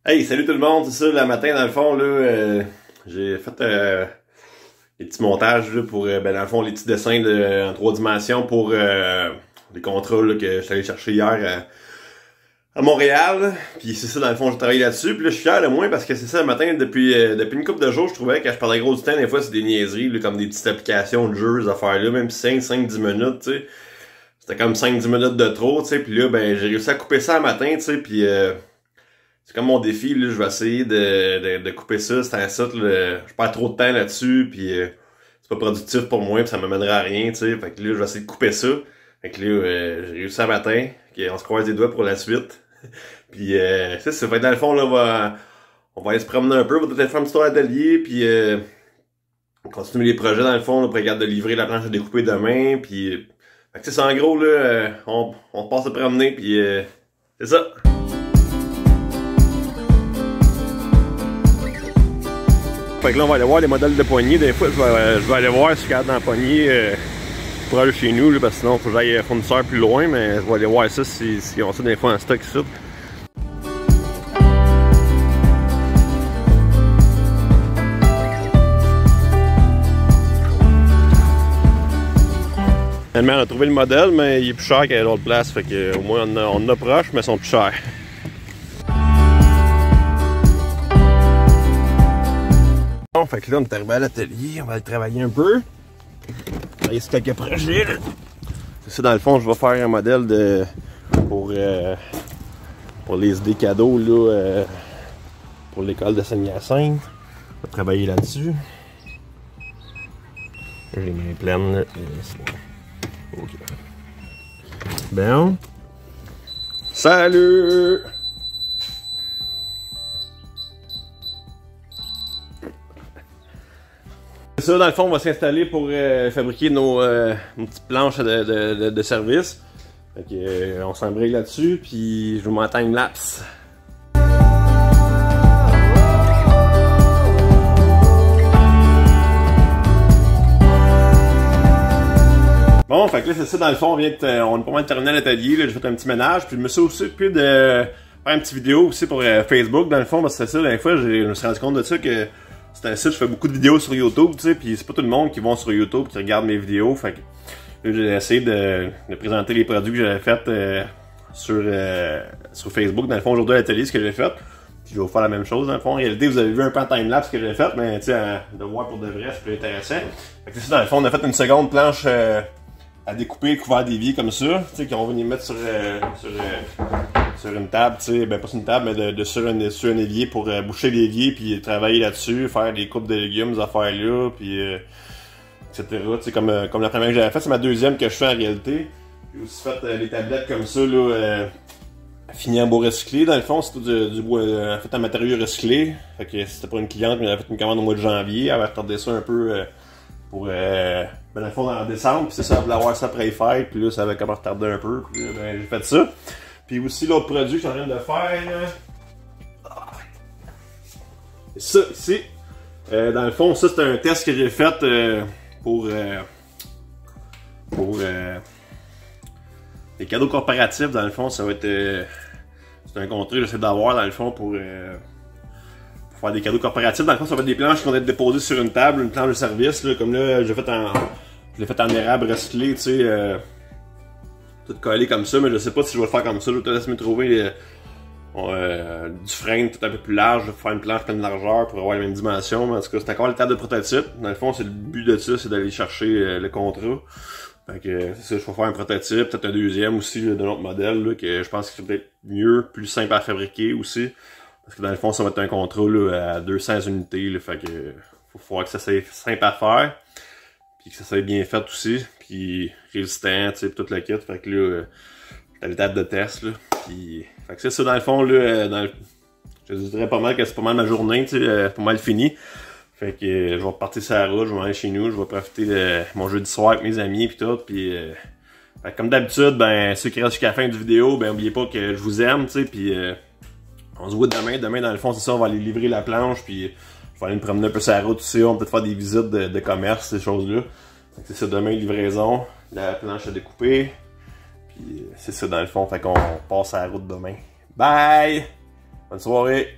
Hey, salut tout le monde, c'est ça, le matin dans le fond, là, j'ai fait des petits montages là, pour, dans le fond, les petits dessins en 3 dimensions pour les contrats là, que je suis allé chercher hier à Montréal. Puis c'est ça, dans le fond, j'ai travaillé là-dessus. Puis là, je suis fier de moi parce que c'est ça, le matin, depuis une couple de jours, je trouvais que quand je perdais gros du temps, des fois, c'est des niaiseries, là, comme des petites applications de jeux, ces affaires-là, même 5-10 minutes, tu sais. C'était comme 5-10 minutes de trop, tu sais. Puis là, ben, j'ai réussi à couper ça le matin, tu sais, puis... c'est comme mon défi, là, je vais essayer de couper ça, c'est un site, là, je perds trop de temps là-dessus, puis c'est pas productif pour moi, puis ça m'amènera à rien, tu sais, fait que là, je vais essayer de couper ça, fait que là, j'ai réussi un matin, on se croise les doigts pour la suite, puis ça fait que dans le fond, là, on va aller se promener un peu, on va peut-être faire un petit tour à l'atelier, puis continuer les projets dans le fond, là, pour regarder de livrer la planche à découper demain, puis fait que c'est en gros, là, on passe à promener, puis c'est ça. Fait que là, on va aller voir les modèles de poignées. Des fois, je vais aller voir si je suis capable d'en pogner pour aller chez nous, là, parce que sinon, il faut que j'aille un fournisseur plus loin, mais je vais aller voir ça s'ils ont ça des fois en stock ici. Finalement, on a trouvé le modèle, mais il est plus cher qu'à l'autre place. Fait que, au moins, on en a proche, mais ils sont plus chers. Bon, fait que là, on est arrivé à l'atelier, on va aller travailler un peu. On va sur quelques projets, là. C'est ça, dans le fond, je vais faire un modèle pour les idées cadeaux, là, pour l'école de Saint-Hyacinthe. On va travailler là-dessus. J'ai les mains pleines, là. C'est bon. Ok. Bon. Salut! C'est ça, dans le fond, on va s'installer pour fabriquer nos petites planches de service. Fait que, on s'embraye là-dessus, puis je vous mets en time-lapse. Bon, fait que là, c'est ça, dans le fond, on est pas mal terminé à l'atelier, j'ai fait un petit ménage, puis je me suis aussi occupé de faire une petite vidéo aussi pour Facebook, dans le fond, parce que c'est ça, la dernière fois, je me suis rendu compte de ça, que c'est un site, je fais beaucoup de vidéos sur YouTube, tu sais, puis c'est pas tout le monde qui va sur YouTube qui regarde mes vidéos, fait que là, j'ai essayé de présenter les produits que j'avais fait sur Facebook, dans le fond, aujourd'hui à l'atelier, ce que j'ai fait, puis je vais vous faire la même chose, dans le fond. En réalité, vous avez vu un peu en time-lapse ce que j'ai fait, mais tu sais, de voir pour de vrai, c'est plus intéressant. Fait que c'est ça, dans le fond, on a fait une seconde planche à découper, couvert d'évier comme ça, tu sais, qu'on va venir mettre sur une table, tu sais, ben pas sur une table, mais sur un évier pour boucher l'évier, puis travailler là-dessus, faire des coupes de légumes, ces affaires-là, puis etc. Tu sais, comme la première que j'avais faite, c'est ma deuxième que je fais en réalité. J'ai aussi fait les tablettes comme ça, là, finies en bois recyclé, dans le fond, c'est tout du bois fait en matériaux recyclés. Fait que c'était pour une cliente, mais elle avait fait une commande au mois de janvier, elle avait retardé ça un peu pour ben dans le fond, en décembre, puis c'est ça, elle voulait avoir ça après les fêtes, puis là, ça avait comme retardé un peu, puis là, ben, j'ai fait ça. Puis aussi, l'autre produit que je suis en train de faire, c'est ça, ici. Dans le fond, ça, c'est un test que j'ai fait pour les cadeaux corporatifs, dans le fond, ça va être... c'est un contrat que j'essaie d'avoir, dans le fond, pour faire des cadeaux corporatifs. Dans le fond, ça va être des planches qui vont être déposées sur une table, une planche de service, là, comme là, je l'ai fait en érable recyclé, tu sais, tout collé comme ça, mais je sais pas si je vais le faire comme ça. Je vais te laisser me trouver du frame tout un peu plus large, pour faire une planche pleine de largeur pour avoir les mêmes dimensions. Mais en tout cas, c'est encore la table de prototype. Dans le fond, c'est le but de ça, c'est d'aller chercher le contrat. Fait que c'est ça, je vais faire un prototype, peut-être un deuxième aussi d'un autre modèle, là, que je pense qu'il serait peut-être mieux, plus simple à fabriquer aussi. Parce que dans le fond, ça va être un contrat là, à 200 unités, là, fait que faut voir que ça soit simple à faire, puis que ça soit bien fait aussi, puis résistant, tu sais, toute la kit. Fait que là, t'as l'étape de test, là, puis fait que c'est ça, dans le fond, là, je dirais pas mal que c'est pas mal ma journée, tu sais, pas mal fini. Fait que je vais repartir sur la route, je vais aller chez nous, je vais profiter de mon jeudi soir avec mes amis pis tout, pis comme d'habitude, ben ceux qui restent jusqu'à la fin du vidéo, ben oubliez pas que je vous aime, tu sais, pis on se voit demain. Demain, dans le fond, c'est ça, on va aller livrer la planche, puis je vais aller me promener un peu sur la route aussi, on va peut-être faire des visites de commerce, ces choses-là. C'est ça, demain, livraison, la planche à découper, puis c'est ça dans le fond, fait qu'on passe à la route demain. Bye! Bonne soirée!